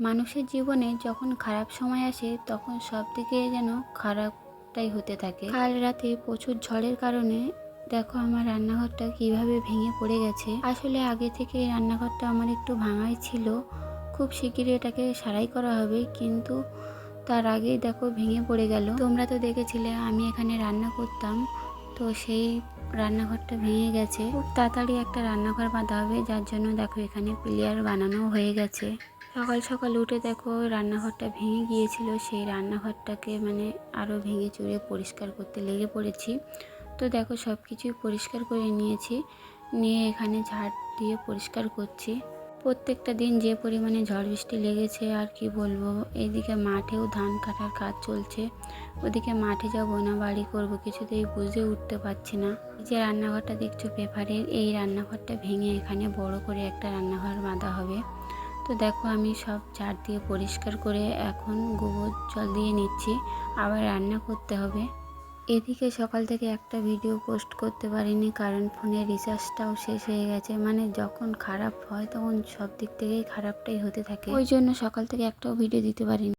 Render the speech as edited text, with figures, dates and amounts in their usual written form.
মানুষের জীবনে যখন খারাপ সময় আসে তখন সব দিকে যেন খারাপটাই হতে থাকে। কাল রাতে প্রচুর ঝড়ের কারণে দেখো আমার রান্নাঘরটা কিভাবে ভেঙে পড়ে গেছে। আসলে আগে থেকে রান্নাঘরটা আমার একটু ভাঙাই ছিল, খুব শিগগিরই এটাকে সারাই করা হবে, কিন্তু তার আগেই দেখো ভেঙে পড়ে গেল। তোমরা তো দেখেছিলে আমি এখানে রান্না করতাম, তো সেই রান্নাঘরটা ভেঙে গেছে। খুব তাড়াতাড়ি একটা রান্নাঘর বাঁধা হবে, যার জন্য দেখো এখানে পিলিয়ার বানানো হয়ে গেছে। সকাল সকাল উঠে দেখো রান্নাঘরটা ভেঙে গিয়েছিল, সেই রান্নাঘরটাকে আরও ভেঙে চুরে পরিষ্কার করতে লেগে পড়েছি। তো দেখো সব কিছুই পরিষ্কার করে নিয়েছি, নিয়ে এখানে ঝাড় দিয়ে পরিষ্কার করছি। প্রত্যেকটা দিন যে পরিমাণে ঝড় বৃষ্টি লেগেছে আর কি বলবো। এইদিকে মাঠেও ধান কাটার কাজ চলছে, ওদিকে মাঠে যাবো না বাড়ি করব কিছুতেই বুঝে উঠতে পারছি না। যে রান্নাঘরটা দেখছো পেপারের, এই রান্নাঘরটা ভেঙে এখানে বড় করে একটা রান্নাঘর বাঁধা হবে। তো দেখো আমি সব ঝাড় দিয়ে পরিষ্কার করে এখন গোবর জল দিয়ে নিচ্ছি, আবার রান্না করতে হবে। এদিকে সকাল থেকে একটা ভিডিও পোস্ট করতে পারিনি, কারণ ফোনের রিচার্জটাও শেষ হয়ে গেছে। যখন খারাপ হয় তখন সব দিক থেকেই খারাপটাই হতে থাকে, ওই জন্য সকাল থেকে একটাও ভিডিও দিতে পারিনি।